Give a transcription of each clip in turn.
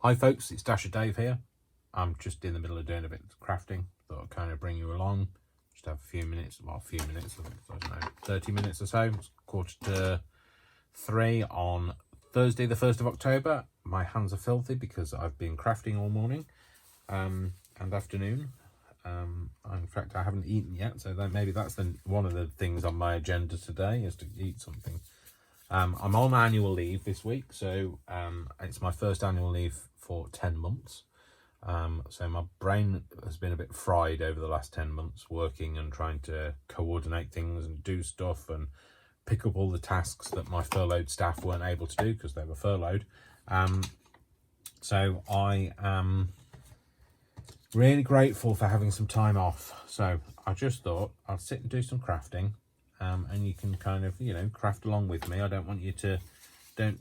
Hi folks, it's Dasher Dave here. I'm just in the middle of doing a bit of crafting. Thought I'd kind of bring you along. Just have a few minutes, I don't know, 30 minutes or so. It's 2:45 on Thursday the 1st of October. My hands are filthy because I've been crafting all morning and afternoon. In fact, I haven't eaten yet, so maybe that's one of the things on my agenda today is to eat something. I'm on annual leave this week, so it's my first annual leave for 10 months. So my brain has been a bit fried over the last 10 months, working and trying to coordinate things and do stuff and pick up all the tasks that my furloughed staff weren't able to do because they were furloughed. So I am really grateful for having some time off. So I just thought I'd sit and do some crafting. And you can kind of, craft along with me. I don't want you to, I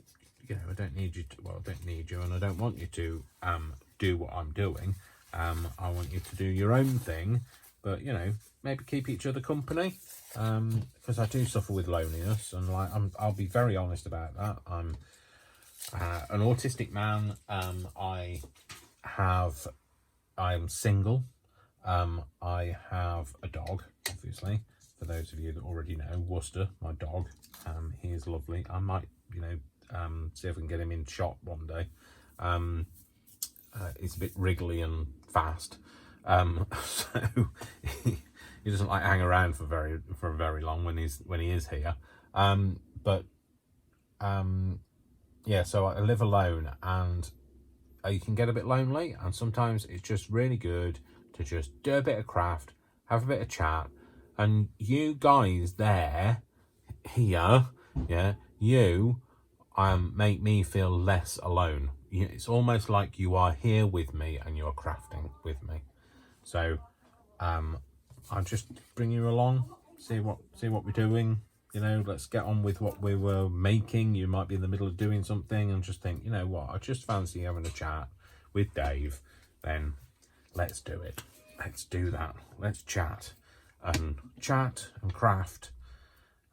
don't need you to, well, I don't need you and I don't want you to do what I'm doing. I want you to do your own thing, but, maybe keep each other company, because I do suffer with loneliness, and I'll be very honest about that. I'm an autistic man. I am single. I have a dog, obviously. For those of you that already know, Worcester, my dog, he is lovely. I might, see if I can get him in shot one day. He's a bit wriggly and fast, so he doesn't like hang around for very long when he is here. Yeah. So I live alone, and you can get a bit lonely, and sometimes it's just really good to just do a bit of craft, have a bit of chat. And you guys here, yeah, you make me feel less alone. It's almost like you are here with me and you're crafting with me. So I'll just bring you along, see what we're doing. Let's get on with what we were making. You might be in the middle of doing something and just think, what, I just fancy having a chat with Dave. Then let's do it. Let's do that. Let's chat and craft.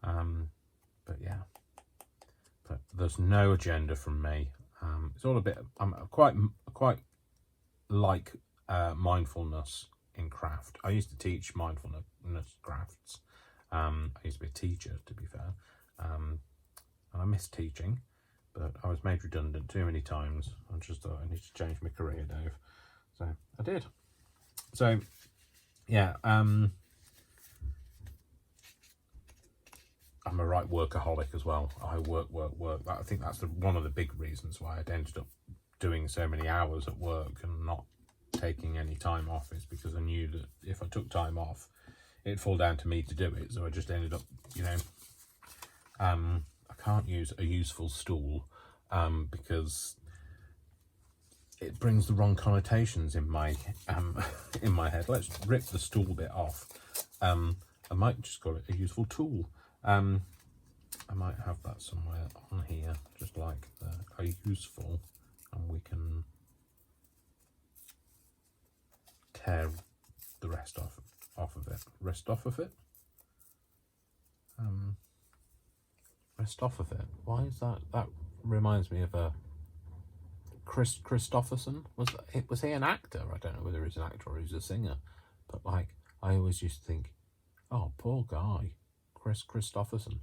But yeah, but there's no agenda from me. It's all a bit, I'm quite like mindfulness in craft. I used to teach mindfulness crafts. I used to be a teacher, to be fair, and I miss teaching, but I was made redundant too many times. I just thought I need to change my career, Dave. So I did. So yeah, I'm a right workaholic as well. I work. I think that's one of the big reasons why I'd ended up doing so many hours at work and not taking any time off, is because I knew that if I took time off, it'd fall down to me to do it. So I just ended up, I can't use a useful stool because it brings the wrong connotations in my head. Let's rip the stool bit off. I might just call it a useful tool. I might have that somewhere on here, just like a useful, and we can tear the rest off of it. Rest off of it. Rest off of it. Why is that? That reminds me of a Christopherson. Was he an actor? I don't know whether he's an actor or he's a singer, but I always used to think, oh, poor guy. Christopherson,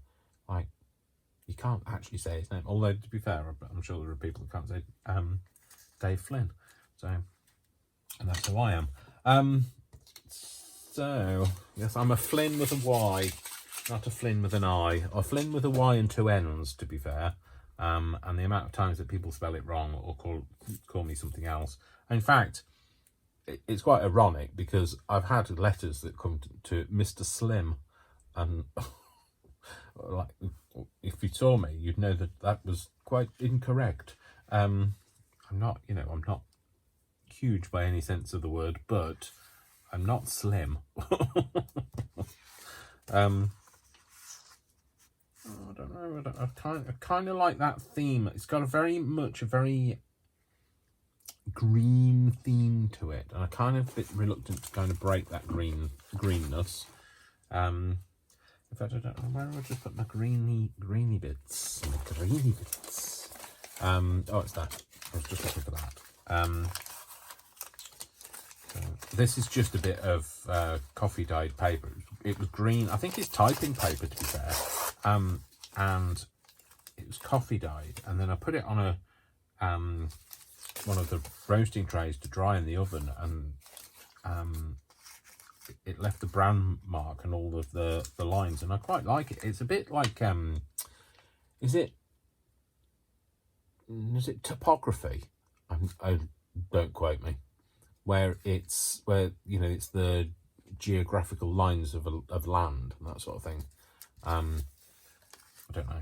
you can't actually say his name, although to be fair, I'm sure there are people who can't say Dave Flynn, so, and that's who I am. So yes, I'm a Flynn with a Y, not a Flynn with an I, or Flynn with a Y and two N's, to be fair. And the amount of times that people spell it wrong or call me something else. In fact, it's quite ironic because I've had letters that come to Mr. Slim. And if you saw me, you'd know that was quite incorrect. I'm not huge by any sense of the word, but I'm not slim. I don't know. I kind of like that theme. It's got a very green theme to it, and I kind of a bit reluctant to kind of break that greenness. In fact, I don't know where I just put my greeny bits. Oh, it's that. I was just looking for that. This is just a bit of coffee dyed paper. It was green. I think it's typing paper, to be fair. And it was coffee dyed. And then I put it on a one of the roasting trays to dry in the oven, and it left the brown mark and all of the lines, and I quite like it. It's a bit like is it topography? I don't quote me. Where it's it's the geographical lines of land and that sort of thing. I don't know.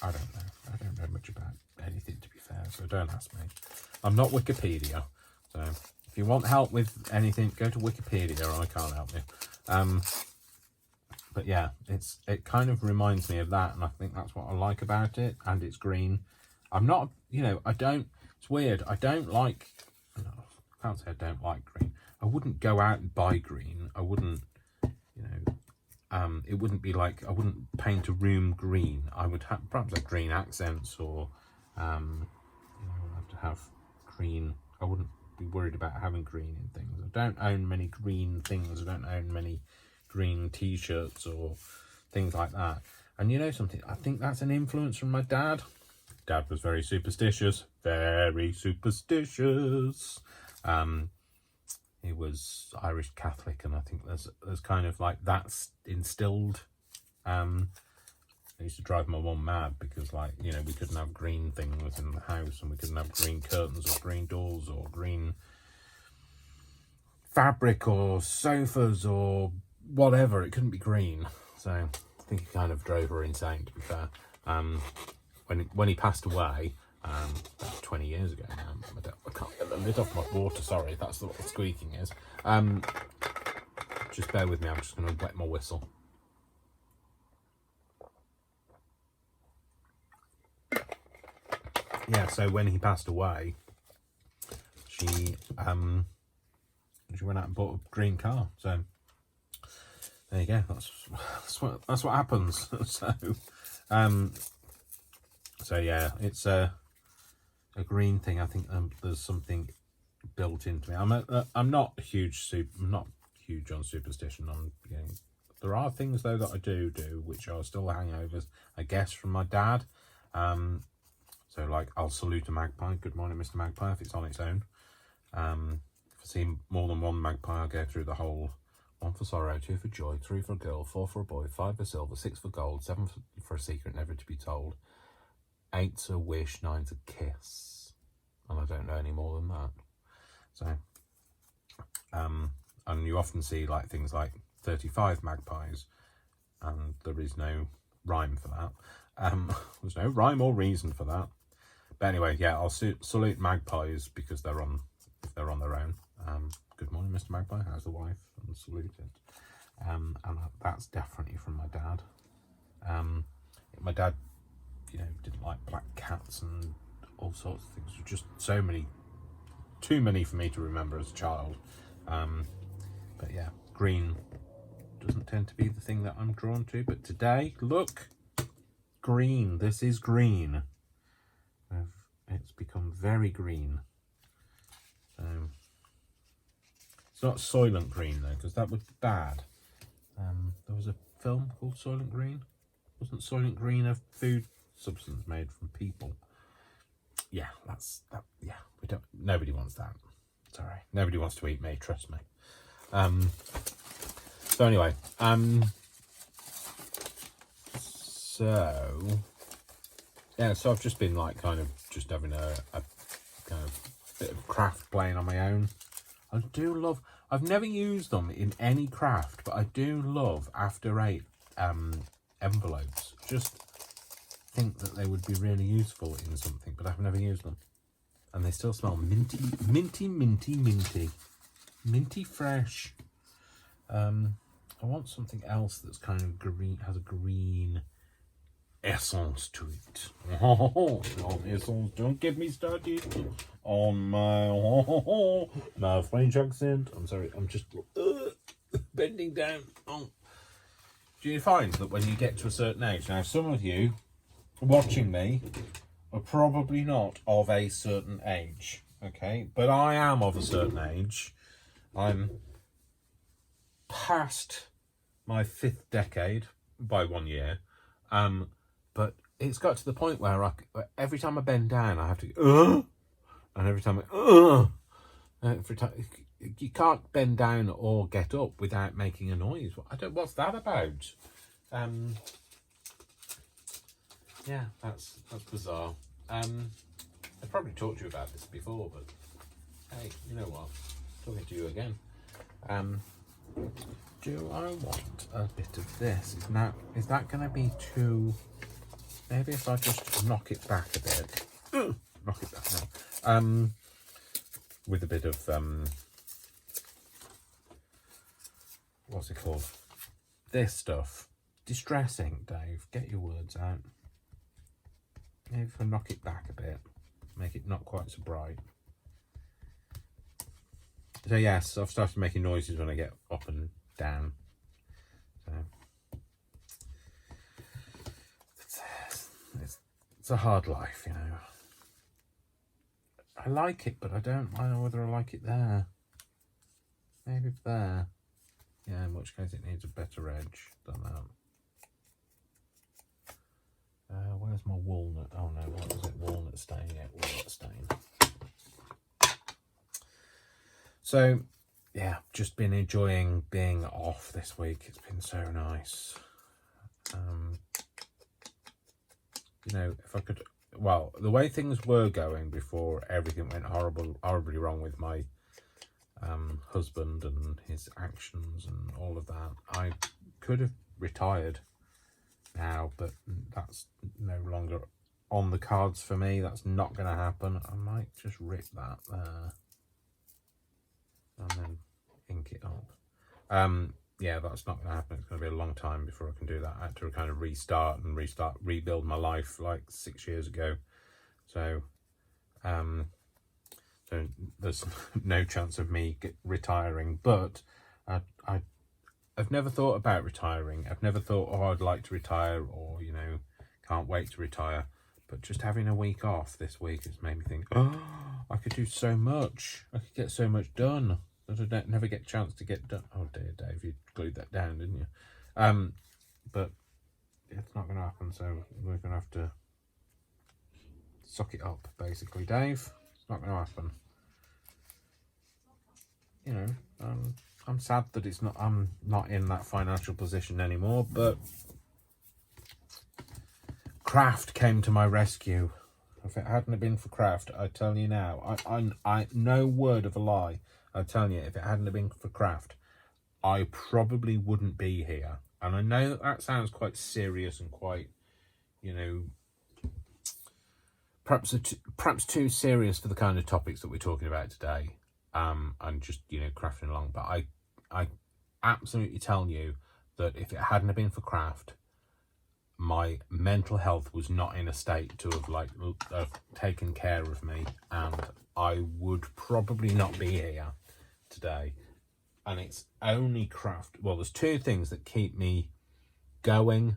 I don't know much about anything, to be fair, so don't ask me. I'm not Wikipedia, so if you want help with anything, go to Wikipedia. I can't help you. But yeah, it kind of reminds me of that, and I think that's what I like about it. And it's green. I'm not, it's weird. I don't like. No, I can't say I don't like green. I wouldn't go out and buy green. I wouldn't, it wouldn't be like, I wouldn't paint a room green. I would perhaps have green accents, or I would have to have green. I wouldn't be worried about having green in things. I don't own many green things. I don't own many green t-shirts or things like that. And you know something, I think that's an influence from my dad. Dad was very superstitious. He was Irish Catholic, and I think there's kind of like that's instilled. It used to drive my mum mad because, we couldn't have green things in the house, and we couldn't have green curtains or green doors or green fabric or sofas or whatever. It couldn't be green. So I think it kind of drove her insane, to be fair. When he passed away, about 20 years ago now, I can't get the lid off my water, sorry, that's what the squeaking is. Just bear with me, I'm just going to wet my whistle. Yeah, so when he passed away, she went out and bought a green car. So there you go. That's what happens. So yeah, it's a green thing. I think there's something built into me. I'm not huge on superstition. There are things though that I do which are still hangovers, I guess, from my dad. So like, I'll salute a magpie. Good morning, Mr. Magpie, if it's on its own. If I see more than one magpie, I'll go through the whole 1 for sorrow, 2 for joy, 3 for a girl, 4 for a boy, 5 for silver, 6 for gold, 7 for a secret never to be told, 8's a wish, 9's a kiss. And I don't know any more than that. So, and you often see like things like 35 magpies, and there is no rhyme for that. There's no rhyme or reason for that. But anyway, yeah, I'll salute magpies because they're on their own. Good morning, Mr. Magpie. How's the wife? And salute it. And that's definitely from my dad. My dad, didn't like black cats and all sorts of things. Just too many for me to remember as a child. But yeah, green doesn't tend to be the thing that I'm drawn to. But today, look, green. This is green. It's become very green. So it's not Soylent Green though, because that was bad. There was a film called Soylent Green. Wasn't Soylent Green a food substance made from people? Yeah, that's that. Yeah, nobody wants that. Sorry, nobody wants to eat me. Trust me. So anyway, so I've just been like kind of just having a kind of bit of craft playing on my own. I do love. I've never used them in any craft, but I do love After Eight envelopes. Just think that they would be really useful in something, but I've never used them, and they still smell minty, minty fresh. I want something else that's kind of green, has a green essence to it. Essence, don't get me started on my French accent. I'm sorry, I'm just bending down. Oh. Do you find that when you get to a certain age, now some of you watching me are probably not of a certain age, okay? But I am of a certain age. I'm past my 5th decade by 1 year. But it's got to the point where every time I bend down, I have to go, and every time every time you can't bend down or get up without making a noise. What's that about? Yeah, that's bizarre. I've probably talked to you about this before, but hey, you know what? Talking to you again. Do I want a bit of this? Is that going to be too? Maybe if I just knock it back a bit. Knock it back now. With a bit of what's it called? This stuff. Distressing, Dave. Get your words out. Maybe if I knock it back a bit, make it not quite so bright. So yes, I've started making noises when I get up and down. So it's a hard life, you know. I like it, but I don't know whether I like it there. Maybe there. Yeah, in which case it needs a better edge than that. Where's my walnut? Oh no, what was it? Walnut stain, yeah, walnut stain. So, yeah, just been enjoying being off this week. It's been so nice. You know, if I could, well, the way things were going before everything went horribly wrong with my husband and his actions and all of that, I could have retired now, but that's no longer on the cards for me. That's not going to happen. I might just rip that there and then ink it up. Yeah, that's not going to happen. It's going to be a long time before I can do that. I had to kind of rebuild my life like 6 years ago. So, so there's no chance of me retiring. But I've never thought about retiring. I've never thought, oh, I'd like to retire, or, you know, can't wait to retire. But just having a week off this week has made me think, oh, I could do so much. I could get so much done that I never get a chance to get done. Oh dear, Dave, you glued that down, didn't you? But it's not going to happen, so we're going to have to suck it up, basically, Dave. It's not going to happen. You know, I'm sad that I'm not in that financial position anymore, but craft came to my rescue. If it hadn't been for craft, I tell you now, I no word of a lie, I tell you, if it hadn't been for craft, I probably wouldn't be here. And I know that sounds quite serious and quite, you know, perhaps too serious for the kind of topics that we're talking about today. And just, you know, crafting along. But I absolutely tell you that if it hadn't been for craft, my mental health was not in a state to have taken care of me, and I would probably not be here today. And it's only craft. Well, there's two things that keep me going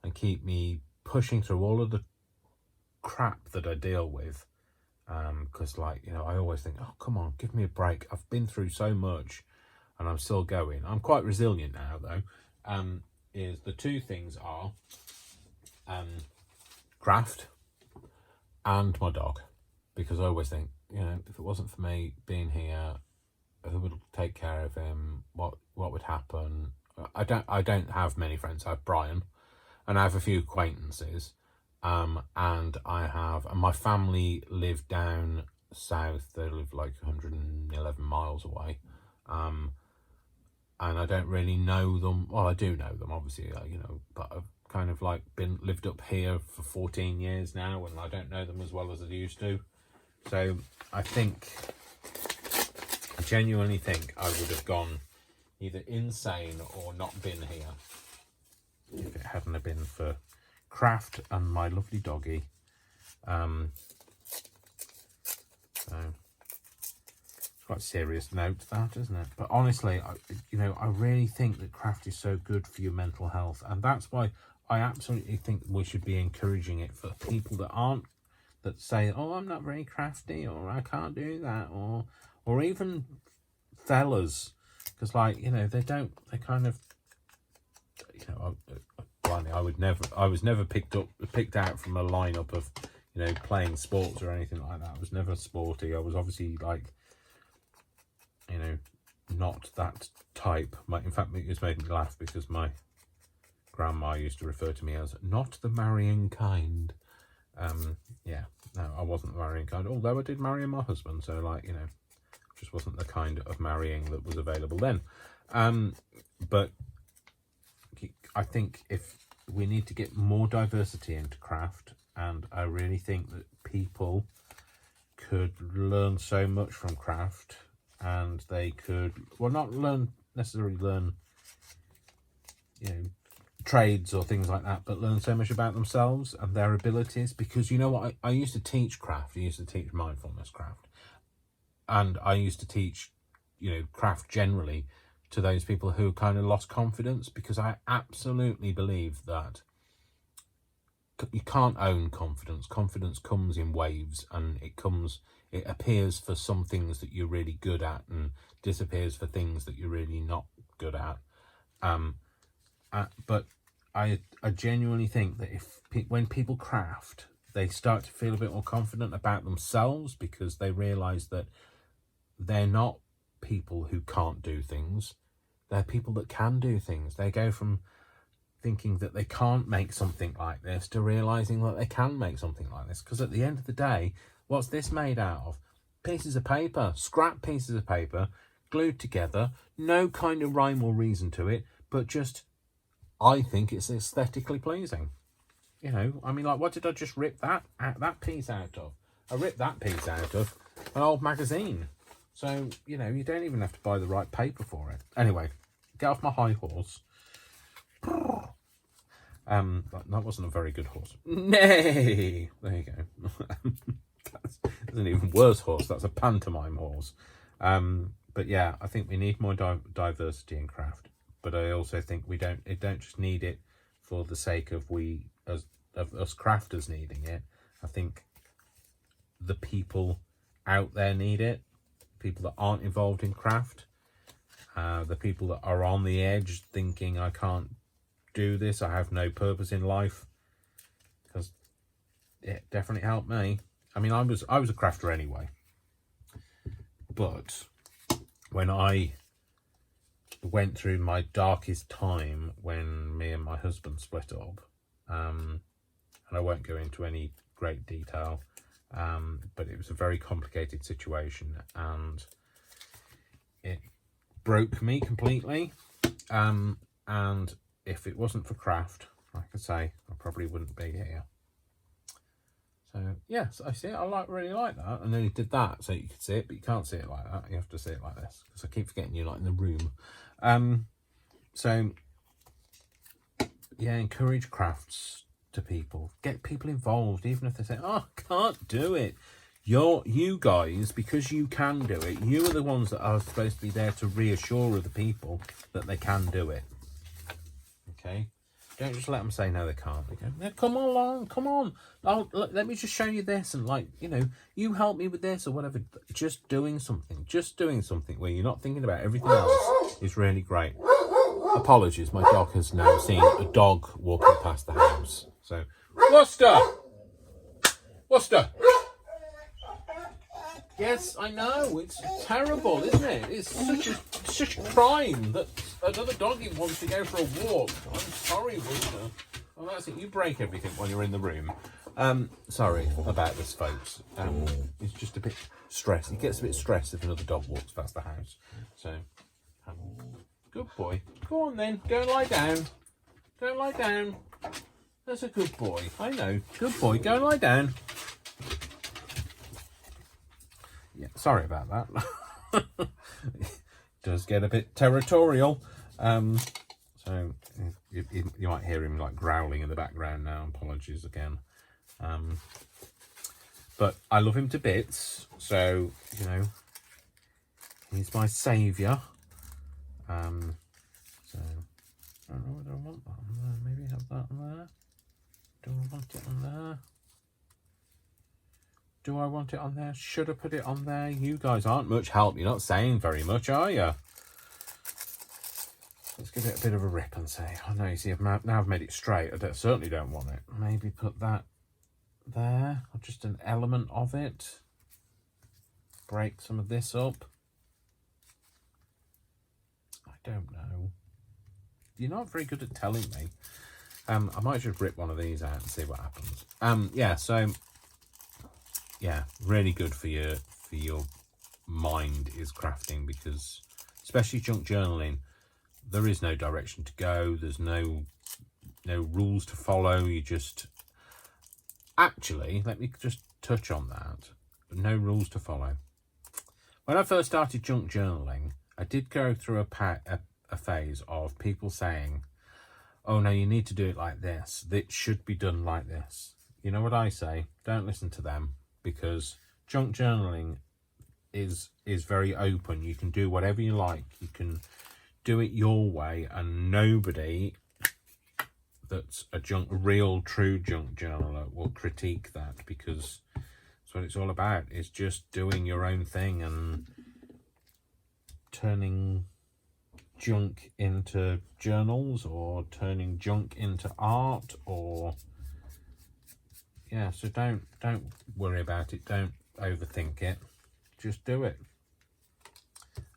and keep me pushing through all of the crap that I deal with. Because, like, you know, I always think, oh, come on, give me a break. I've been through so much and I'm still going. I'm quite resilient now, though. Is the two things are craft and my dog. Because I always think, you know, if it wasn't for me being here, who would take care of him? What would happen? I don't have many friends. I have Brian, and I have a few acquaintances. And my family live down south. They live like 111 miles away. And I don't really know them. Well, I do know them, obviously, you know, but I've kind of like lived up here for 14 years now, and I don't know them as well as I used to. So I genuinely think I would have gone either insane or not been here if it hadn't have been for craft and my lovely doggy. So it's quite a serious note, that, isn't it? But honestly, I really think that craft is so good for your mental health, and that's why I absolutely think we should be encouraging it for people that that say, oh, I'm not very crafty, or I can't do that, or even fellas, because like, you know, they kind of, you know, I was never picked out from a lineup of, you know, playing sports or anything like that. I was never sporty. I was obviously like, you know, not that type. In fact, it just made me laugh because my grandma used to refer to me as not the marrying kind. Yeah, no, I wasn't the marrying kind, although I did marry my husband, so like, you know, just wasn't the kind of marrying that was available then. But I think if we need to get more diversity into craft, and I really think that people could learn so much from craft, and they could, well, not necessarily learn, you know, trades or things like that, but learn so much about themselves and their abilities. Because you know what, I used to teach craft. I used to teach mindfulness craft, and I used to teach, you know, craft generally to those people who kind of lost confidence, because I absolutely believe that you can't own confidence. Confidence comes in waves, and it appears for some things that you're really good at and disappears for things that you're really not good at. But I genuinely think that when people craft, they start to feel a bit more confident about themselves, because they realise that they're not people who can't do things. They're people that can do things. They go from thinking that they can't make something like this to realising that they can make something like this. Because at the end of the day, what's this made out of? Pieces of paper, scrap pieces of paper, glued together, no kind of rhyme or reason to it, but just, I think it's aesthetically pleasing. You know, I mean, like, what did I just rip that piece out of? I ripped that piece out of an old magazine. So, you know, you don't even have to buy the right paper for it. Anyway, get off my high horse. That wasn't a very good horse. Nay! There you go. That's an even worse horse. That's a pantomime horse. But yeah, I think we need more diversity in craft. But I also think we don't just need it for the sake of us crafters needing it. I think the people out there need it. People that aren't involved in craft, the people that are on the edge thinking, I can't do this, I have no purpose in life, because it definitely helped me. I mean, I was a crafter anyway, but when I went through my darkest time, when me and my husband split up, and I won't go into any great detail, but it was a very complicated situation, and it broke me completely. And if it wasn't for craft, like I say, I probably wouldn't be here. So yes, I see it. I really like that. And then he did that so you could see it, but you can't see it like that. You have to see it like this, because I keep forgetting you're not in the room. So yeah, encourage crafts to people. Get people involved, even if they say, oh, I can't do it. You guys, because you can do it, you are the ones that are supposed to be there to reassure other people that they can do it. Okay? Don't just let them say no, they can't. They go, no, come along, come on. Let me just show you this, and like, you know, you help me with this or whatever. Just doing something where you're not thinking about everything else is really great. Apologies, my dog has now seen a dog walking past the house. So, Worcester. Yes, I know, it's terrible, isn't it? It's such a crime that another doggy wants to go for a walk. I'm sorry, Worcester. Oh, that's it, you break everything when you're in the room. Sorry about this, folks. He's just a bit stressed. He gets a bit stressed if another dog walks past the house. So, good boy. Go on then, go and lie down. Go and lie down. That's a good boy. I know. Good boy, go and lie down. Yeah, sorry about that. It does get a bit territorial. So you might hear him like growling in the background now. Apologies again. But I love him to bits. So, you know, he's my saviour. So, I don't know whether I want that on there. Maybe have that on there. Do I want it on there? Do I want it on there? Should I put it on there? You guys aren't much help. You're not saying very much, are you? Let's give it a bit of a rip and say, oh no, you see, now I've made it straight. I certainly don't want it. Maybe put that there, or just an element of it. Break some of this up. I don't know. You're not very good at telling me. I might just rip one of these out and see what happens. Yeah, so yeah, really good for your mind is crafting, because especially junk journaling, there is no direction to go. There's no rules to follow. You just actually, let me just touch on that. No rules to follow. When I first started junk journaling, I did go through a phase of people saying, oh no, you need to do it like this. It should be done like this. You know what I say? Don't listen to them, because junk journaling is very open. You can do whatever you like. You can do it your way, and nobody that's a real true junk journaler will critique that, because that's what it's all about, is just doing your own thing and turning junk into journals, or turning junk into art, or yeah. So don't worry about it. Don't overthink it. Just do it,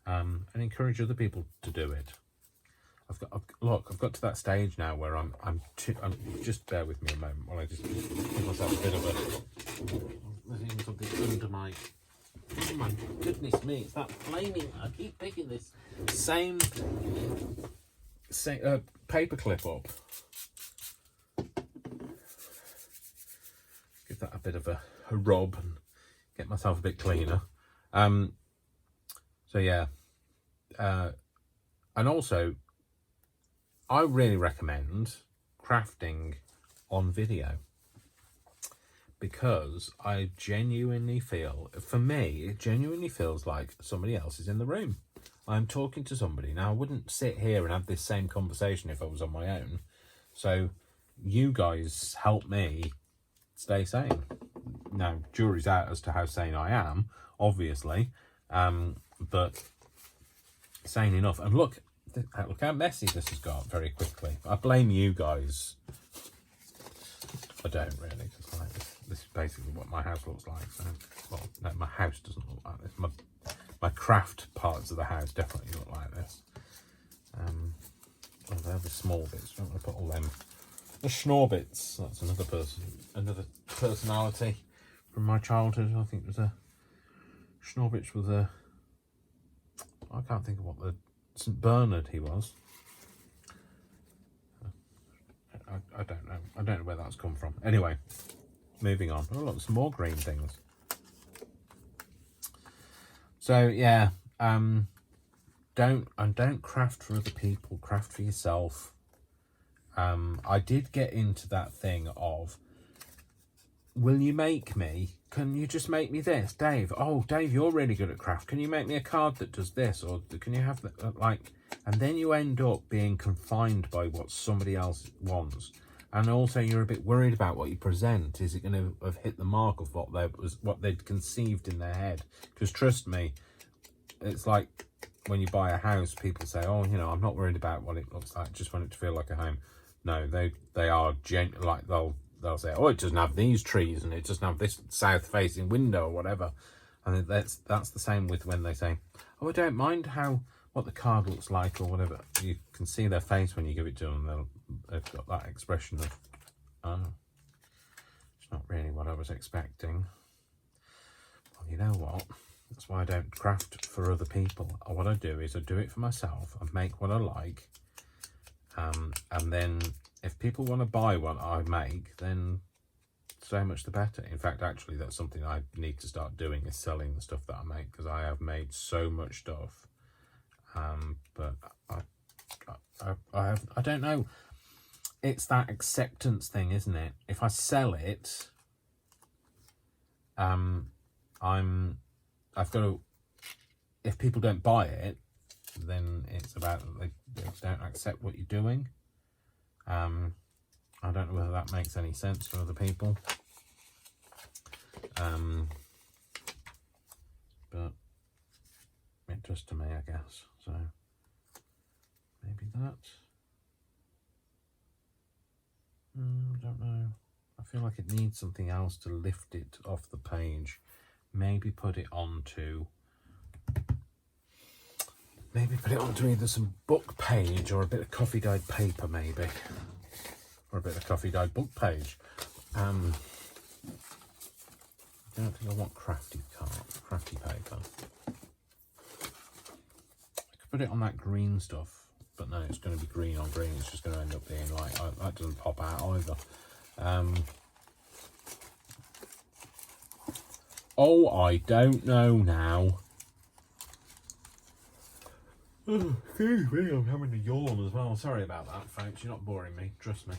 and encourage other people to do it. I've got to that stage now where I'm just bear with me a moment while I just give myself a bit of a. There's even something under my. Oh my goodness me! It's that flaming. I keep picking this same paper clip up. Give that a bit of a rub and get myself a bit cleaner. So yeah, and also I really recommend crafting on video, because I genuinely feel, for me, it genuinely feels like somebody else is in the room. I'm talking to somebody. Now, I wouldn't sit here and have this same conversation if I was on my own. So you guys help me stay sane. Now, jury's out as to how sane I am, obviously, but sane enough. And look how messy this has got very quickly. I blame you guys. I don't really, because like this is basically what my house looks like. So, well, no, my house doesn't look like this. My craft parts of the house definitely look like this. Oh, they're the small bits. Don't want to put all them. The schnorr bits. That's another personality from my childhood. I think it was a Schnorbits was a. I can't think of what the St Bernard he was. I don't know. I don't know where that's come from. Anyway, moving on. Oh look, some more green things. So yeah, don't craft for other people. Craft for yourself. I did get into that thing of, will you make me? Can you just make me this, Dave? Oh, Dave, you're really good at craft. Can you make me a card that does this, or can you have that? Like, and then you end up being confined by what somebody else wants, and also you're a bit worried about what you present. Is it going to have hit the mark of what they'd conceived in their head? Because trust me, it's like when you buy a house, people say, "Oh, you know, I'm not worried about what it looks like. Just want it to feel like a home." No, they are like they'll say, oh, it doesn't have these trees and it doesn't have this south-facing window or whatever. And that's the same with when they say, oh, I don't mind what the card looks like or whatever. You can see their face when you give it to them. They've got that expression of, oh, it's not really what I was expecting. Well, you know what? That's why I don't craft for other people. What I do is I do it for myself. I make what I like. And then if people want to buy what I make, then so much the better. In fact, actually, that's something I need to start doing, is selling the stuff that I make, because I have made so much stuff. But I don't know. It's that acceptance thing, isn't it? If I sell it, I've got to. If people don't buy it, then it's about they don't accept what you're doing. I don't know whether that makes any sense for other people. But it does to me, I guess. So maybe that. Don't know. I feel like it needs something else to lift it off the page. Maybe put it onto either some book page or a bit of coffee dyed paper, maybe, or a bit of coffee dyed book page. I don't think I want crafty paper. I could put it on that green stuff, but no, it's going to be green on green. It's just going to end up being like, that doesn't pop out either. Oh, I don't know now. Oh, excuse me, I'm having a yawn as well. Sorry about that, folks. You're not boring me, trust me.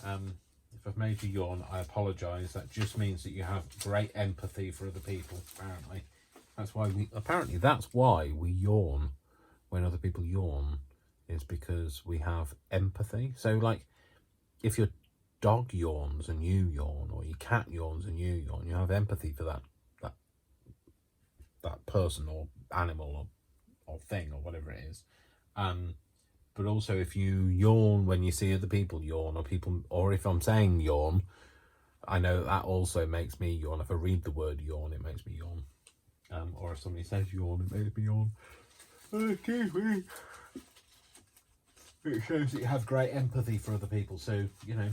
If I've made you yawn, I apologise. That just means that you have great empathy for other people, apparently. That's why we yawn when other people yawn, is because we have empathy. So, like, if your dog yawns and you yawn, or your cat yawns and you yawn, you have empathy for that person or animal or thing or whatever it is. But also, if you yawn when you see other people yawn, or if I'm saying yawn, I know that also makes me yawn. If I read the word yawn, it makes me yawn. Or if somebody says yawn, it makes me yawn. Excuse me. It shows that you have great empathy for other people, so, you know,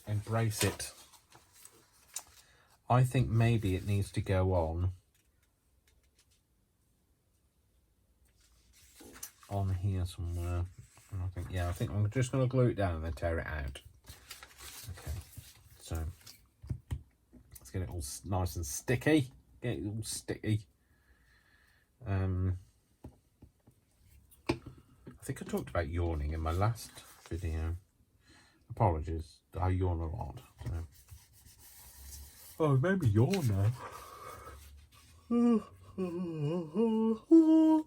embrace it. I think maybe it needs to go on here somewhere. I think I'm just going to glue it down and then tear it out. Okay, so let's get it all nice and sticky. Get it all sticky. I think I talked about yawning in my last video. Apologies, I yawn a lot. So. Oh, it made me yawn now. Oh,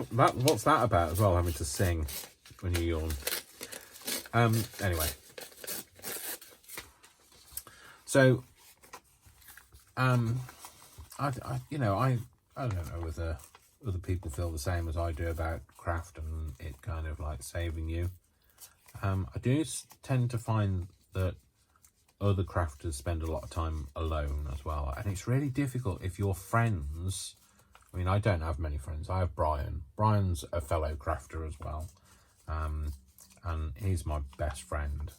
what's that about as well, having to sing when you yawn? Anyway, so I don't know whether other people feel the same as I do about craft and it kind of like saving you. I do tend to find that other crafters spend a lot of time alone as well, and it's really difficult if your friends. I mean, I don't have many friends. I have Brian. Brian's a fellow crafter as well, and he's my best friend.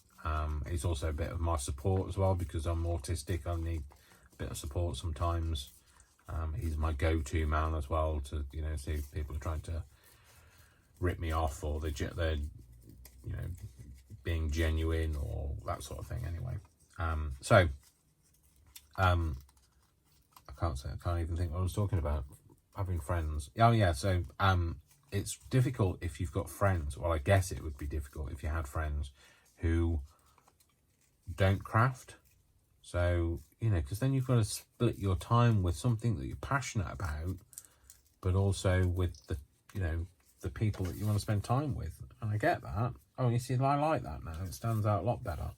He's also a bit of my support as well, because I'm autistic. I need a bit of support sometimes. He's my go-to man as well to, you know, see if people are trying to rip me off, or they're you know, being genuine or that sort of thing. Anyway, I can't even think what I was talking about. Having friends. Oh yeah, so it's difficult if you've got friends. Well, I guess it would be difficult if you had friends who don't craft. So, you know, because then you've got to split your time with something that you're passionate about, but also with the, you know, the people that you want to spend time with. And I get that. Oh, you see, I like that now. It stands out a lot better.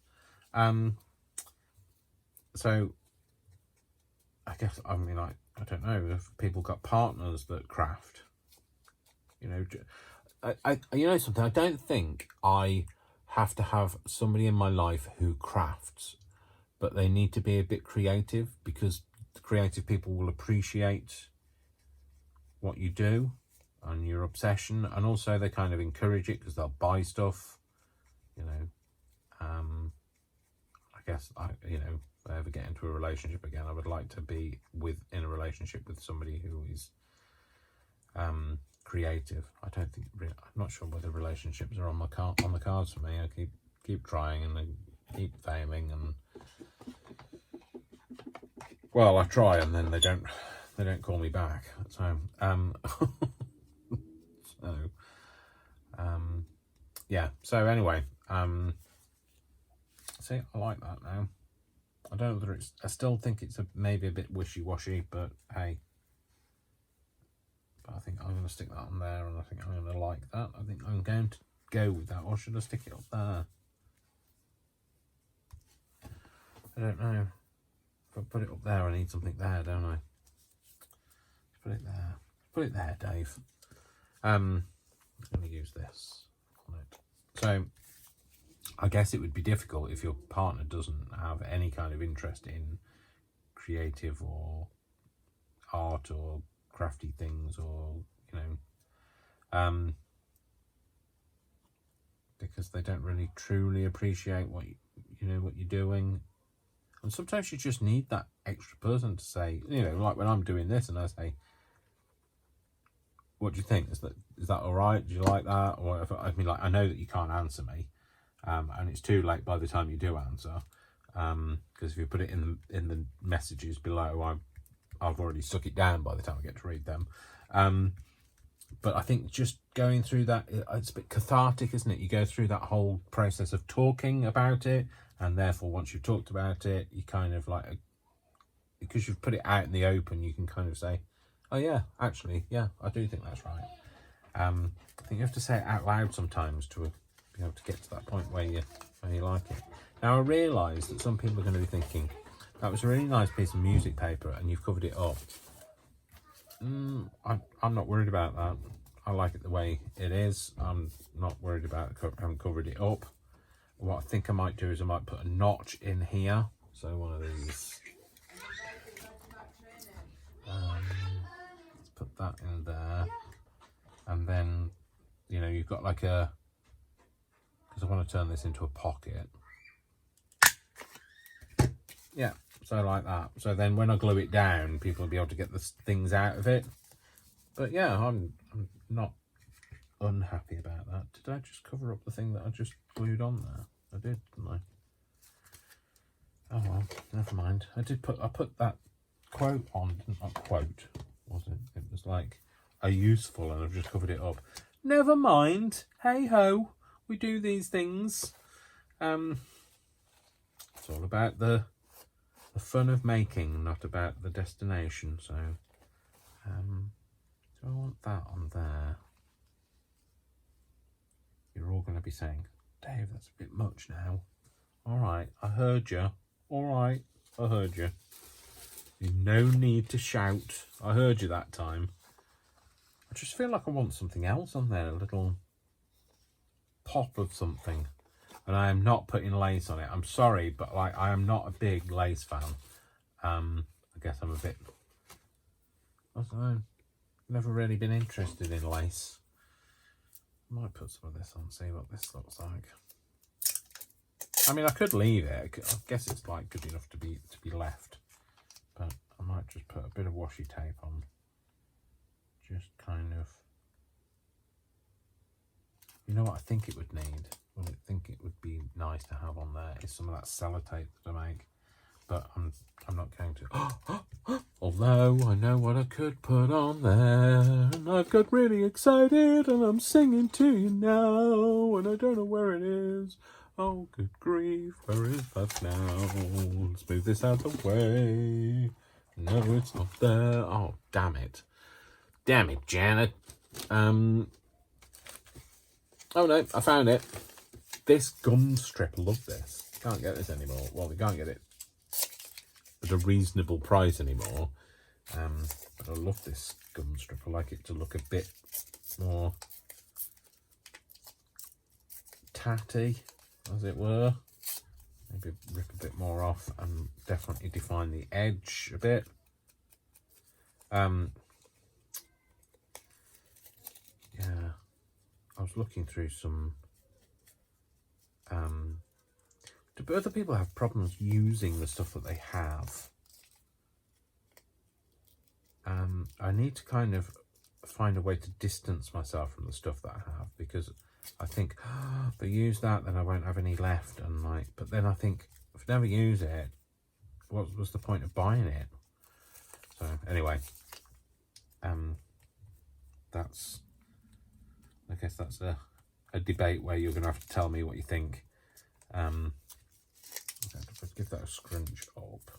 So I guess, I mean, I don't know if people got partners that craft, you know. You know something, I don't think I have to have somebody in my life who crafts, but they need to be a bit creative, because creative people will appreciate what you do and your obsession, and also they kind of encourage it because they'll buy stuff, you know. I guess you know, if I ever get into a relationship again, I would like to be in a relationship with somebody who is creative. I don't think, I'm not sure whether relationships are on the cards for me. I keep trying and I keep failing, and well, I try and then they don't call me back. So yeah. So anyway, see, I like that now. I don't know whether I still think it's maybe a bit wishy-washy, but hey. But I think I'm going to stick that on there, and I think I'm going to like that. I think I'm going to go with that, or should I stick it up there? I don't know. If I put it up there, I need something there, don't I? Put it there. Put it there, Dave. I'm going to use this on it. So I guess it would be difficult if your partner doesn't have any kind of interest in creative or art or crafty things, or because they don't really truly appreciate what what you're doing. And sometimes you just need that extra person to say, like when I'm doing this and I say, what do you think? Is that all right? Do you like that? Or I know that you can't answer me, and it's too late by the time you do answer, because if you put it in the messages below, I've already stuck it down by the time I get to read them. But I think just going through that, it's a bit cathartic, isn't it? You go through that whole process of talking about it, and therefore once you've talked about it, you kind of because you've put it out in the open, you can kind of say, oh yeah, actually, yeah, I do think that's right. I think you have to say it out loud sometimes to be able to get to that point where you like it. Now I realise that some people are going to be thinking, that was a really nice piece of music paper and you've covered it up. I'm not worried about that. I like it the way it is. I'm not worried about having covered it up. What I think I might do is I might put a notch in here. So one of these. Let's put that in there. And then, you've got because I want to turn this into a pocket. Yeah, so like that. So then when I glue it down, people will be able to get the things out of it. But yeah, I'm not unhappy about that. Did I just cover up the thing that I just glued on there? I did, didn't I? Oh well, never mind. I put that quote on, not quote, was it? It was like a useful, and I've just covered it up. Never mind. Hey ho, we do these things. It's all about the fun of making, not about the destination. So, I want that on there. You're all going to be saying, Dave, that's a bit much now. All right, I heard you. All right, I heard you. There's no need to shout. I heard you that time. I just feel like I want something else on there, a little pop of something. And I am not putting lace on it. I'm sorry, but I am not a big lace fan. I guess I'm a bit, I don't know, never really been interested in lace. I might put some of this on, see what this looks like. I mean, I could leave it. I guess it's good enough to be left. But I might just put a bit of washi tape on. Just kind of. You know what I think it would need? What I think it would be nice to have on there is some of that sellotape that I make. But I'm not going to. Although I know what I could put on there. And I've got really excited and I'm singing to you now. And I don't know where it is. Oh, good grief, where is that now? Let's move this out of the way. No, it's not there. Oh, damn it. Damn it, Janet. Oh no, I found it. This gum strip, I love this. Can't get this anymore. Well, we can't get it at a reasonable price anymore. But I love this gum strip. I like it to look a bit more tatty, as it were. Maybe rip a bit more off and definitely define the edge a bit. Yeah, I was looking through some. Do other people have problems using the stuff that they have? I need to kind of find a way to distance myself from the stuff that I have, because I think, if I use that, then I won't have any left, and but then I think, if I never use it, what was the point of buying it? So anyway, I guess that's a debate where you're going to have to tell me what you think. If I give that a scrunch up,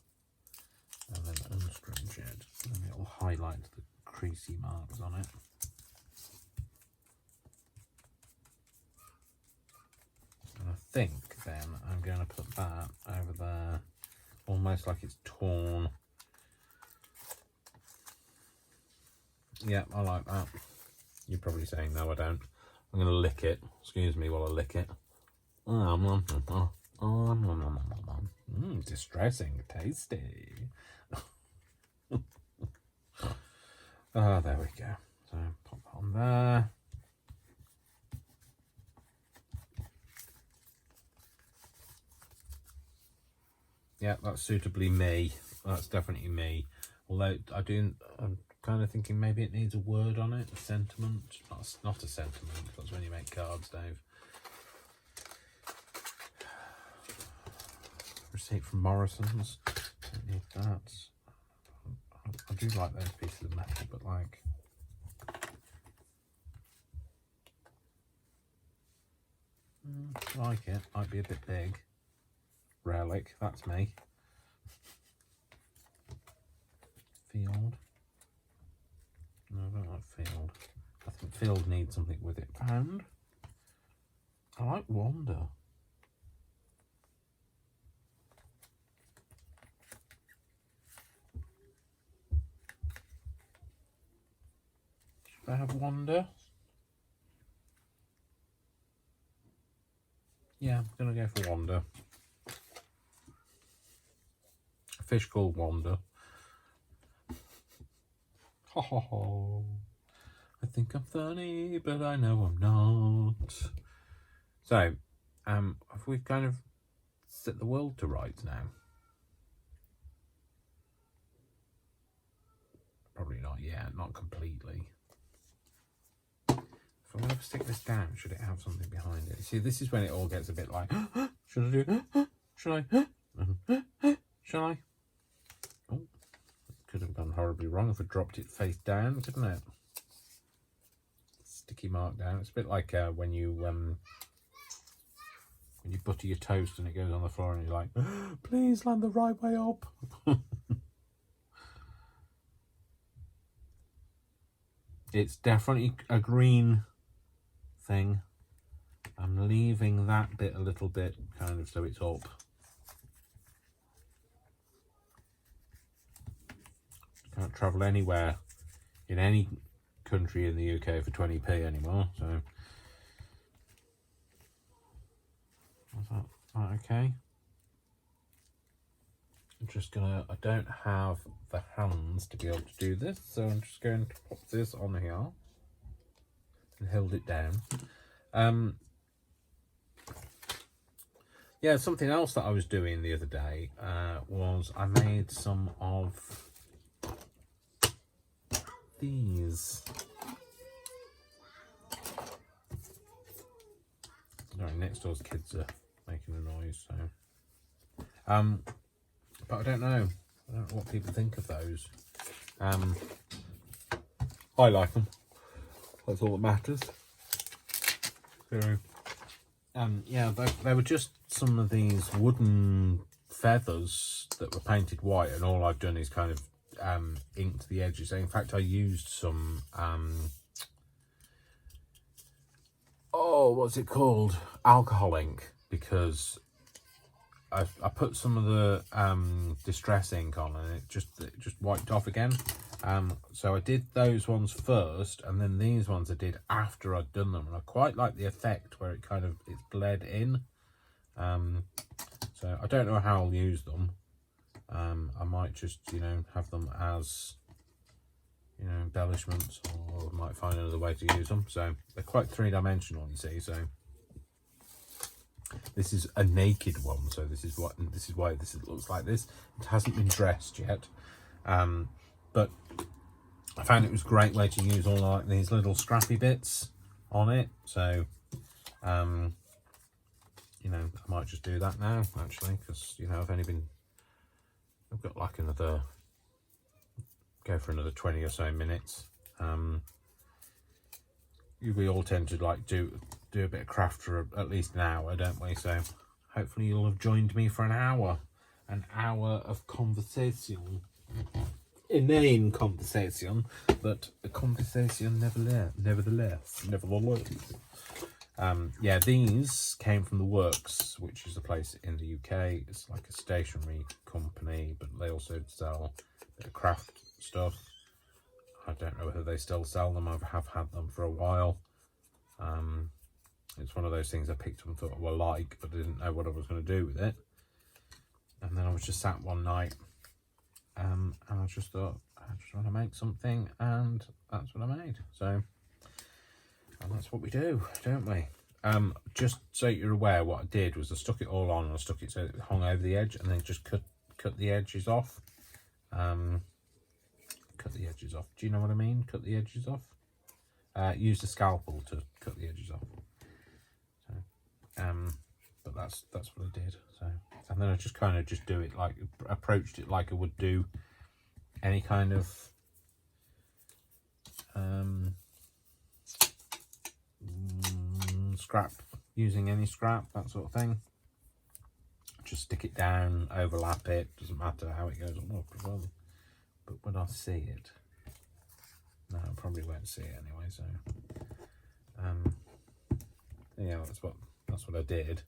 and then unscrunch it, and then it'll highlight the creasy marks on it. And I think then I'm going to put that over there almost like it's torn. Yeah, I like that. You're probably saying, no, I don't. I'm going to lick it. Excuse me while I lick it. Distressing, tasty. Oh, there we go. So pop that on there. Yeah, that's suitably me. That's definitely me. Although I'm kind of thinking maybe it needs a word on it, a sentiment. Not a sentiment. That's when you make cards, Dave. Receipt from Morrison's. Don't need that. I do like those pieces of metal, but like, like it. Might be a bit big. Relic. That's me. Field. No, I don't like field. I think field needs something with it. Pound. I like wander. Should I have wander? Yeah, I'm gonna go for wander. A fish called wander. Ho ho ho. I think I'm funny, but I know I'm not. So, have we kind of set the world to rights now? Probably not yet, not completely. If I'm going to stick this down, should it have something behind it? See, this is when it all gets a bit like, should I do it? Should I? Shall I? Oh, could have gone horribly wrong if I dropped it face down, couldn't it? Sticky mark down. It's a bit like when you butter your toast and it goes on the floor and you're like, please land the right way up. It's definitely a green thing. I'm leaving that bit a little bit kind of so it's up. Can't travel anywhere in any country in the UK for 20p anymore, so is that okay? I'm just gonna, I don't have the hands to be able to do this, so I'm just going to pop this on here and hold it down. Yeah, something else that I was doing the other day was I made some of these. No, next door's kids are making a noise, so but I don't know what people think of those. I like them. That's all that matters. So, yeah, they were just some of these wooden feathers that were painted white, and all I've done is kind of inked the edges. In fact, I used some what's it called, alcohol ink, because I put some of the distress ink on and it just wiped off again. So I did those ones first, and then these ones I did after I'd done them, and I quite like the effect where it kind of it's bled in. So I don't know how I'll use them. I might just, you know, have them as, you know, embellishments, or I might find another way to use them. So they're quite three-dimensional, you see. So this is a naked one, so this is why this looks like this. It hasn't been dressed yet, but I found it was a great way to use all like these little scrappy bits on it. So you know, I might just do that now actually, because, you know, I've got like go for another 20 or so minutes. We all tend to like do a bit of craft for at least an hour, don't we? So hopefully you'll have joined me for an hour of conversation. Inane conversation, but a conversation nevertheless. Yeah, these came from the Works, which is a place in the UK. It's like a stationery company, but they also sell a bit of craft stuff. I don't know whether they still sell them. I have had them for a while. It's one of those things I picked up and thought I like, but I didn't know what I was going to do with it. And then I was just sat one night, and I just thought, I just want to make something, and that's what I made. So, and that's what we do, don't we? Just so you're aware, what I did was I stuck it all on, and I stuck it so it hung over the edge, and then just cut the edges off. Cut the edges off. Do you know what I mean? Cut the edges off. Use the scalpel to cut the edges off. So, but that's what I did. So, and then I just kind of do it like, approached it like I would do any kind of scrap, using any scrap, that sort of thing. Just stick it down, overlap it, doesn't matter how it goes. But when I see it, no, I probably won't see it anyway. So, yeah, that's what I did.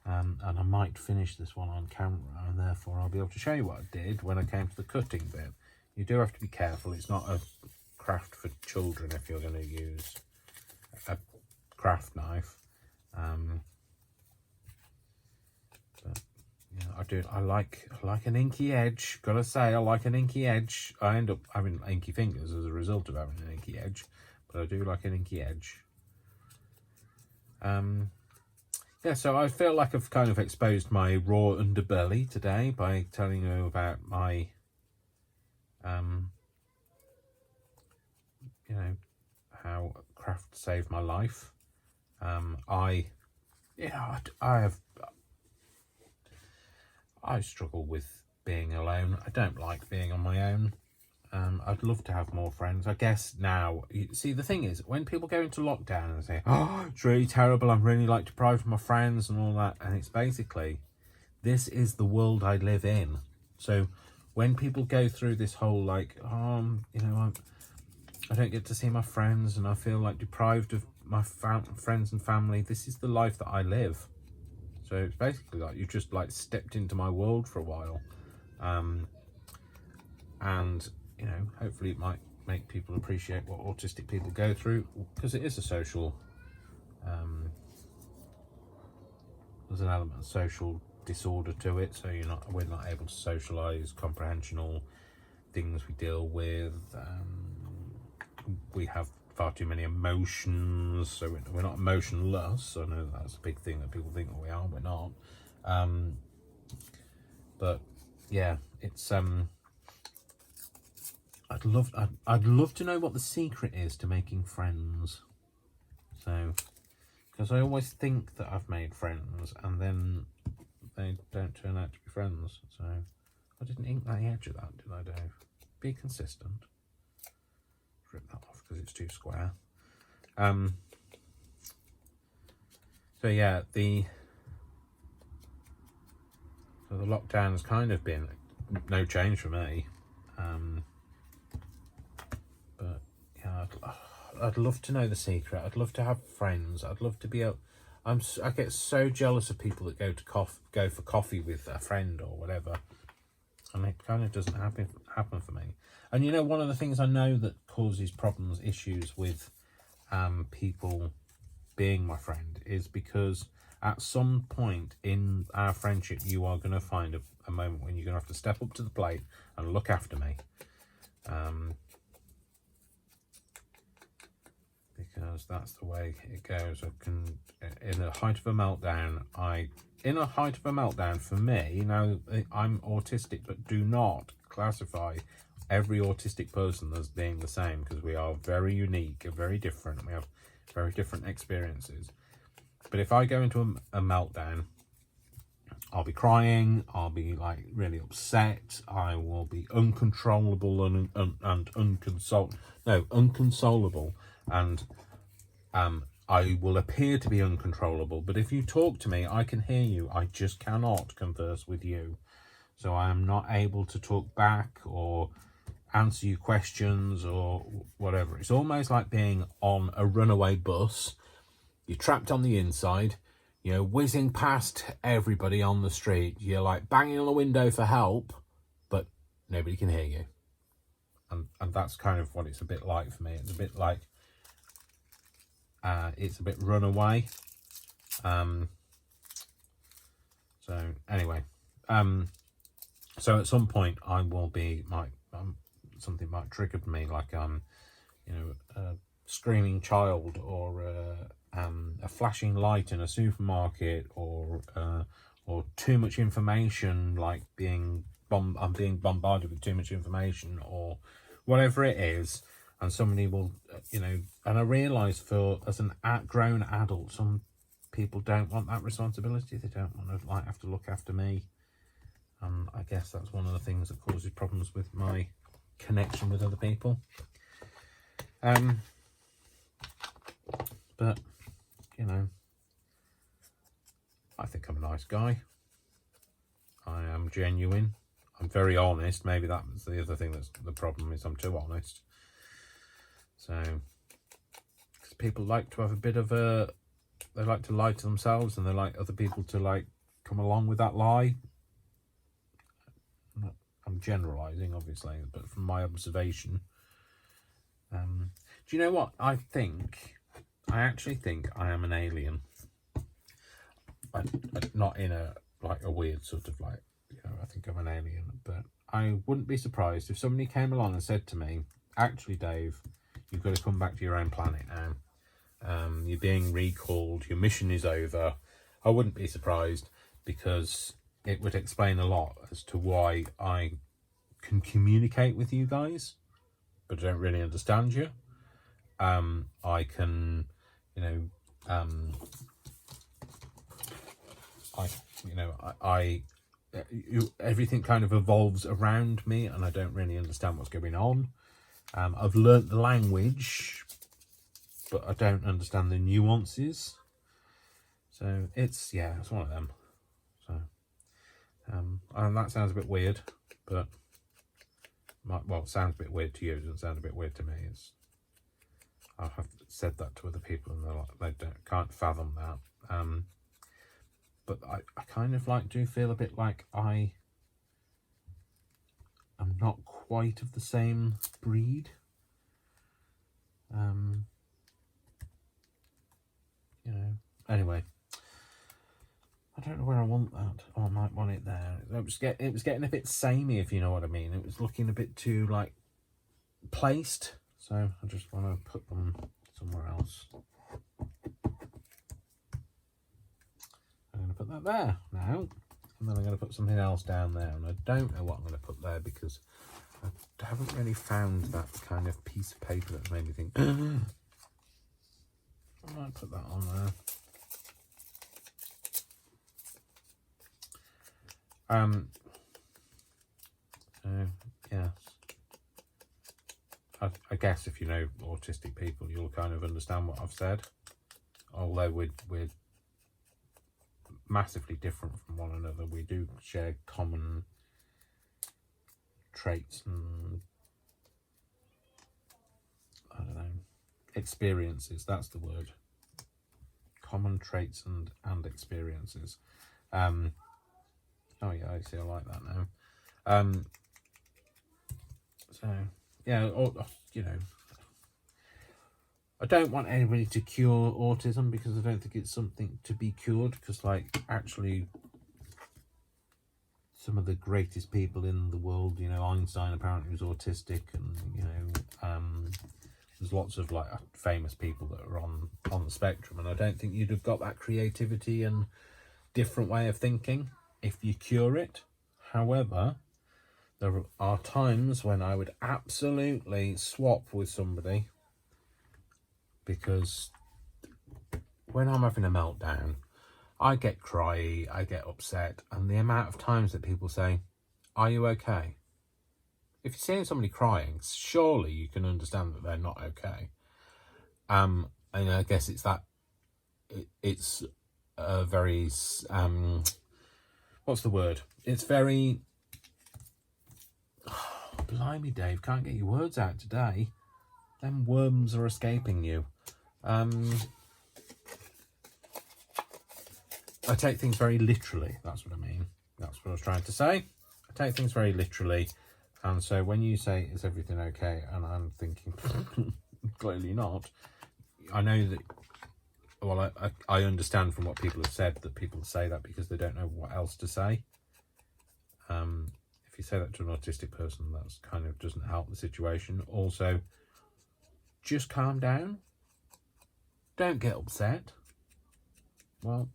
And I might finish this one on camera, and therefore I'll be able to show you what I did when I came to the cutting bit. You do have to be careful. It's not a craft for children if you're going to use a craft knife. But yeah, I like an inky edge. Gotta say, I like an inky edge. I end up having inky fingers as a result of having an inky edge, but I do like an inky edge. Yeah, so I feel like I've kind of exposed my raw underbelly today by telling you about my, how craft saved my life. I struggle with being alone. I don't like being on my own. I'd love to have more friends. I guess now, see, the thing is, when people go into lockdown and say, oh, it's really terrible, I'm really like deprived of my friends and all that, and it's basically, this is the world I live in. So when people go through this whole like, I don't get to see my friends and I feel like deprived of my friends and family, this is the life that I live. So it's basically like you just like stepped into my world for a while. And hopefully it might make people appreciate what autistic people go through, because it is a social, there's an element of social disorder to it. So we're not able to socialise, comprehensional things we deal with. We have far too many emotions, so we're not emotionless. I know that's a big thing that people think we are. We're not. But yeah, it's I'd love to know what the secret is to making friends. So, because I always think that I've made friends and then they don't turn out to be friends. So I didn't ink that edge of that, did I, Dave? Be consistent. Rip that off because it's too square. So yeah, the lockdown has kind of been no change for me. But yeah, I'd love to know the secret. I'd love to have friends. I'd love to be able. I get so jealous of people that go for coffee with a friend or whatever, and it kind of doesn't happen for me. And one of the things I know that causes issues with people being my friend is because at some point in our friendship, you are going to find a moment when you're going to have to step up to the plate and look after me. Because that's the way it goes. In a height of a meltdown, for me, I'm autistic, but do not classify every autistic person as being the same, because we are very unique and very different. We have very different experiences. But if I go into a meltdown, I'll be crying, I'll be like really upset, I will be uncontrollable and unconsolable, and I will appear to be uncontrollable. But if you talk to me, I can hear you. I just cannot converse with you. So I am not able to talk back or answer you questions or whatever. It's almost like being on a runaway bus you're trapped on the inside, you know, whizzing past everybody on the street. You're like banging on the window for help, but nobody can hear you. And that's kind of what it's a bit like for me. It's a bit like, it's a bit runaway. So anyway, so at some point I will be, something might trigger me, like, you know, a screaming child, or a flashing light in a supermarket, or too much information, like I'm being bombarded with too much information, or whatever it is, and somebody will, you know, and I realise as an grown adult, some people don't want that responsibility. They don't want to have to look after me. I guess that's one of the things that causes problems with my connection with other people. But, you know, I think I'm a nice guy. I am genuine. I'm very honest. Maybe that's the other thing that's the problem, is I'm too honest. So, because people like to have a bit of they like to lie to themselves, and they like other people to like come along with that lie. I'm generalising, obviously, but from my observation. Do you know what? I actually think I am an alien. Not in a weird sort of like, you know, I think I'm an alien, but I wouldn't be surprised if somebody came along and said to me, actually, Dave, you've got to come back to your own planet now. You're being recalled, your mission is over. I wouldn't be surprised, because it would explain a lot as to why I can communicate with you guys, but I don't really understand you. I can, you know, everything kind of evolves around me, and I don't really understand what's going on. I've learnt the language, but I don't understand the nuances. So it's one of them. So, and that sounds a bit weird, but it sounds a bit weird to you. It doesn't sound a bit weird to me. I have said that to other people, and they're like, can't fathom that. But I kind of do feel a bit like I am not quite of the same breed. You know. Anyway, I don't know where I want that. Oh, I might want it there. It was getting a bit samey, if you know what I mean. It was looking a bit too placed. So I just want to put them somewhere else. I'm going to put that there now, and then I'm going to put something else down there, and I don't know what I'm going to put there, because I haven't really found that kind of piece of paper that made me think, I might put that on there. Yes. I guess if you know autistic people, you'll kind of understand what I've said. Although we're massively different from one another, we do share common traits and, I don't know, experiences. That's the word. Common traits and experiences. Oh yeah, I see. I like that now. So yeah, you know, I don't want anybody to cure autism, because I don't think it's something to be cured, because actually some of the greatest people in the world, you know, Einstein apparently was autistic, and you know, there's lots of famous people that are on the spectrum, and I don't think you'd have got that creativity and different way of thinking if you cure it. However, there are times when I would absolutely swap with somebody, because when I'm having a meltdown, I get cryy, I get upset, and the amount of times that people say, "Are you okay?" If you're seeing somebody crying, surely you can understand that they're not okay. And I guess it's a very what's the word? It's very, blimey, Dave, can't get your words out today. Them worms are escaping you. I take things very literally. That's what I mean. That's what I was trying to say. I take things very literally. And so when you say, is everything okay? And I'm thinking, clearly not. I know that, well, I understand from what people have said that people say that because they don't know what else to say. If you say that to an autistic person, that's kind of doesn't help the situation. Also, just calm down. Don't get upset. Well,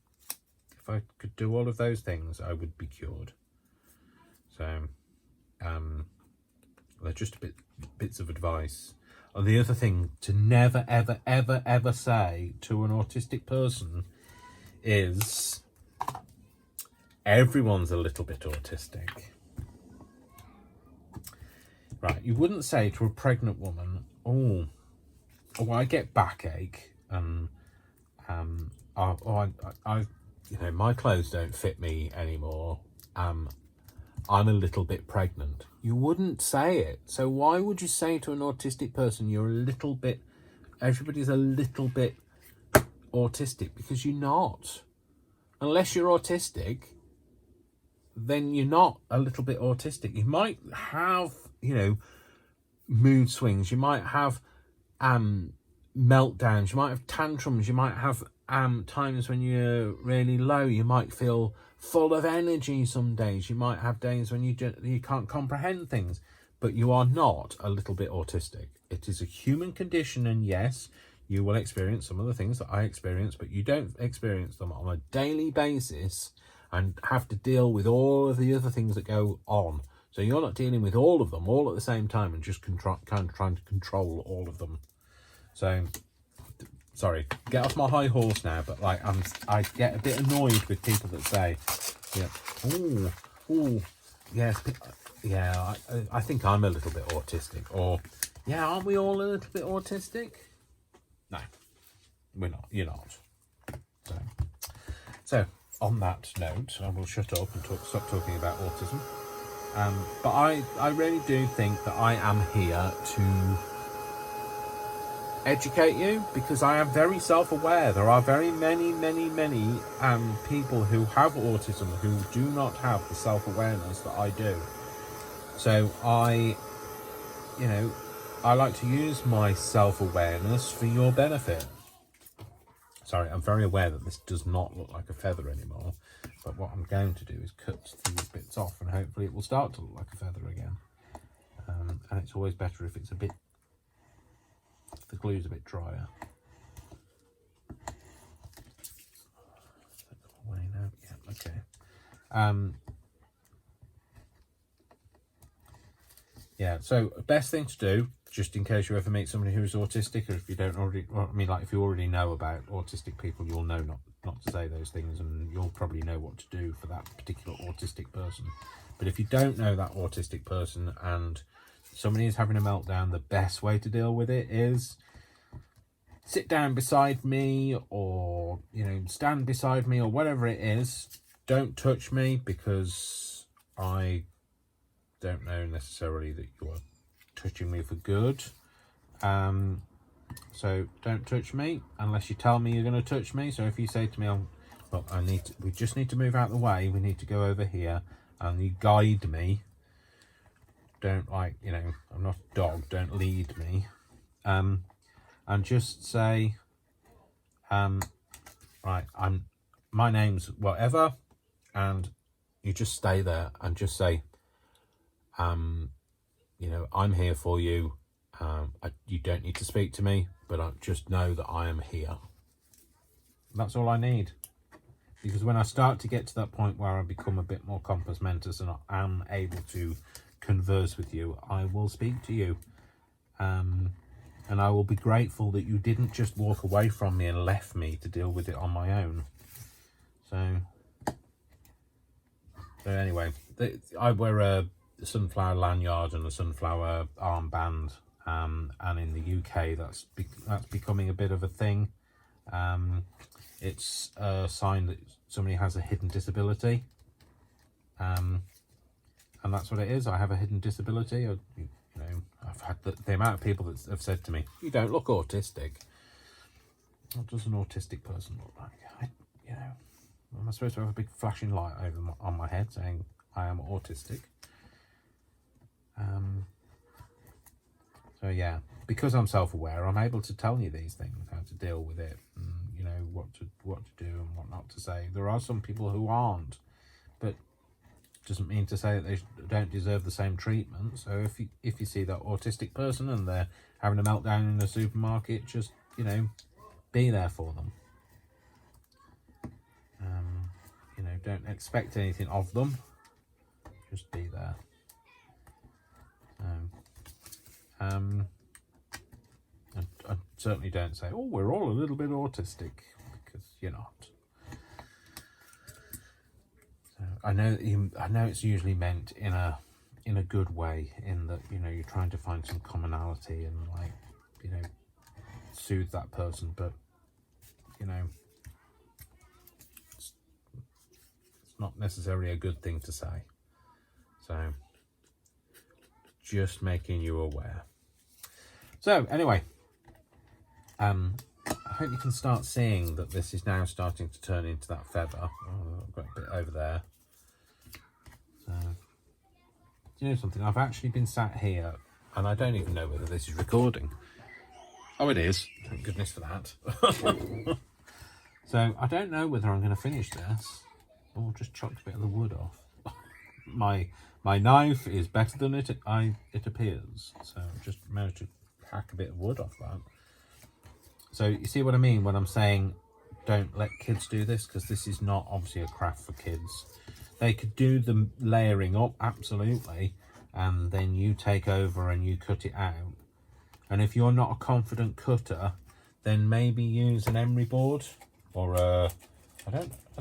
if I could do all of those things, I would be cured. So, they're just bits of advice. And the other thing to never, ever, ever, ever say to an autistic person is everyone's a little bit autistic. Right, you wouldn't say to a pregnant woman, oh, I get backache and you know, my clothes don't fit me anymore. I'm a little bit pregnant. You wouldn't say it. So why would you say to an autistic person, you're a little bit, everybody's a little bit autistic? Because you're not. Unless you're autistic, then you're not a little bit autistic. You might have, you know, mood swings. You might have meltdowns. You might have tantrums. You might have times when you're really low. You might feel full of energy some days. You might have days when you can't comprehend things. But you are not a little bit autistic. It is a human condition, and yes, you will experience some of the things that I experience, but you don't experience them on a daily basis and have to deal with all of the other things that go on. So you're not dealing with all of them all at the same time and just kind of trying to control all of them. So, sorry, get off my high horse now, but like I get a bit annoyed with people that say, yes, yeah, I think I'm a little bit autistic, or yeah, aren't we all a little bit autistic? No, we're not. You're not. So on that note, I will shut up and stop talking about autism. But I really do think that I am here to educate you, because I am very self-aware. There are very many people who have autism who do not have the self-awareness that I do. So I like to use my self-awareness for your benefit. Sorry, I'm very aware that this does not look like a feather anymore, but what I'm going to do is cut these bits off and hopefully it will start to look like a feather again. And it's always better if it's if the glue's a bit drier. Away now. Yeah, okay. Yeah, so best thing to do, just in case you ever meet somebody who's autistic, or if you don't already, like if you already know about autistic people, you'll know not to say those things, and you'll probably know what to do for that particular autistic person. But if you don't know that autistic person and somebody is having a meltdown, the best way to deal with it is sit down beside me, or stand beside me, or whatever it is. Don't touch me, because I don't know necessarily that you're touching me for good. So don't touch me unless you tell me you're going to touch me. So if you say to me, look, we just need to move out of the way, we need to go over here, and you guide me. Don't I'm not a dog, don't lead me. And just say, right, my name's whatever, and you just stay there and just say, I'm here for you. You don't need to speak to me, but I just know that I am here. That's all I need. Because when I start to get to that point where I become a bit more compos mentis and I am able to converse with you, I will speak to you. And I will be grateful that you didn't just walk away from me and left me to deal with it on my own. So anyway, I wear a sunflower lanyard and a sunflower armband, and in the UK that's becoming a bit of a thing. It's a sign that somebody has a hidden disability, and that's what it is. I have a hidden disability. I've had the amount of people that have said to me, "You don't look autistic." What does an autistic person look like? Am I supposed to have a big flashing light on my head saying I am autistic? So yeah, because I'm self-aware, I'm able to tell you these things, how to deal with it, and you know what to do and what not to say. There are some people who aren't, but doesn't mean to say that they don't deserve the same treatment. So if you see that autistic person and they're having a meltdown in the supermarket, just, you know, be there for them. You know, don't expect anything of them, just be there. And I certainly don't say, oh, we're all a little bit autistic, because you're not. So I know it's usually meant in a good way, in that, you know, you're trying to find some commonality and, like, you know, soothe that person, but, you know, it's not necessarily a good thing to say. So just making you aware. So anyway, I hope you can start seeing that this is now starting to turn into that feather. Oh, I've got a bit over there. So, do you know something? I've actually been sat here, and I don't even know whether this is recording. Oh, it is. Thank goodness for that. So I don't know whether I'm going to finish this or just chuck a bit of the wood off. My knife is better than it appears, so I've just managed to hack a bit of wood off that. So you see what I mean when I'm saying don't let kids do this, because this is not obviously a craft for kids. They could do the layering up, absolutely, and then you take over and you cut it out. And if you're not a confident cutter, then maybe use an emery board, or are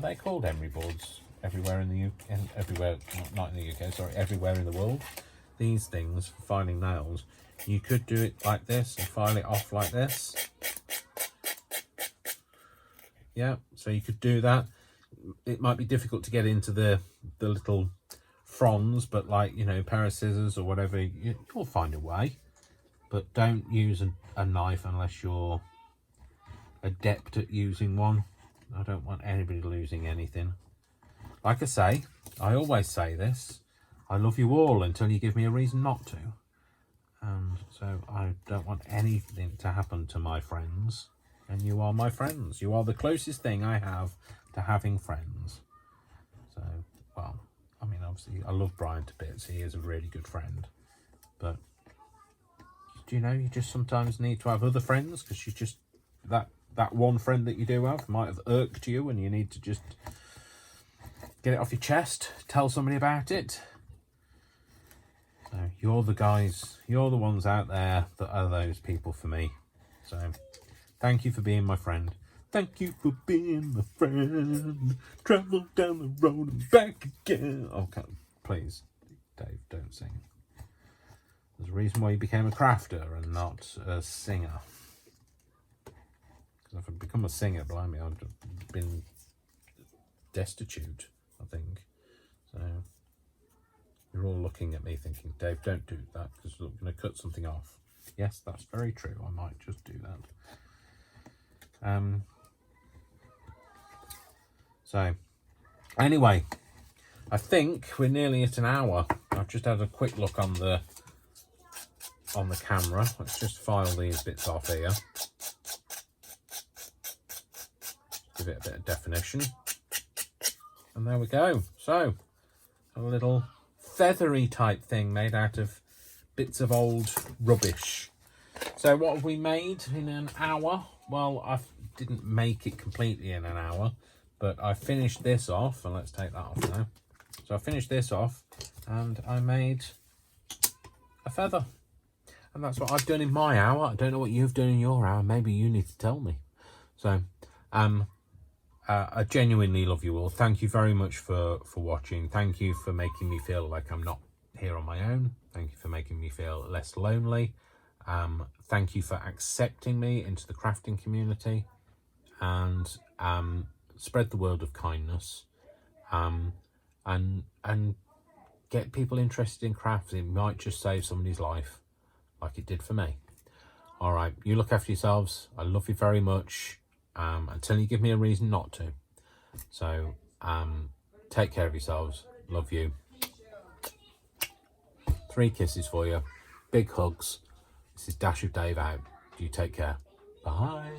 they called emery boards everywhere in the UK? Everywhere, not in the UK, sorry, everywhere in the world. These things for filing nails, you could do it like this and file it off like this. Yeah, so you could do that. It might be difficult to get into the little fronds, but, like, you know, a pair of scissors or whatever, you'll find a way. But don't use a knife unless you're adept at using one. I don't want anybody losing anything. Like I say, I always say this, I love you all until you give me a reason not to. And so I don't want anything to happen to my friends. And you are my friends. You are the closest thing I have to having friends. So, well, I mean, obviously, I love Brian to bits. He is a really good friend. But, do you know, you just sometimes need to have other friends, because you just, that one friend that you do have might have irked you, and you need to just get it off your chest, tell somebody about it. So, you're the guys, you're the ones out there that are those people for me. So, thank you for being my friend. Thank you for being my friend. Travel down the road and back again. Okay, please, Dave, don't sing. There's a reason why you became a crafter and not a singer. Because if I'd become a singer, blimey, I'd have been destitute, I think. So you're all looking at me thinking, Dave, don't do that, because we're going to cut something off. Yes, that's very true. I might just do that. So anyway, I think we're nearly at an hour. I've just had a quick look on the camera. Let's just file these bits off here. Give it a bit of definition. And there we go. So, a little feathery type thing made out of bits of old rubbish. So what have we made in an hour? Well, I didn't make it completely in an hour, but I finished this off, and let's take that off now. So I finished this off, and I made a feather. And that's what I've done in my hour. I don't know what you've done in your hour. Maybe you need to tell me. So, I genuinely love you all. Thank you very much for watching. Thank you for making me feel like I'm not here on my own. Thank you for making me feel less lonely. Thank you for accepting me into the crafting community, and spread the word of kindness, and get people interested in crafts. It might just save somebody's life, like it did for me. All right, you look after yourselves. I love you very much, until you give me a reason not to. So Take care of yourselves. Love you. 3 kisses for you. Big hugs. This is Dash of Dave out. You take care. Bye.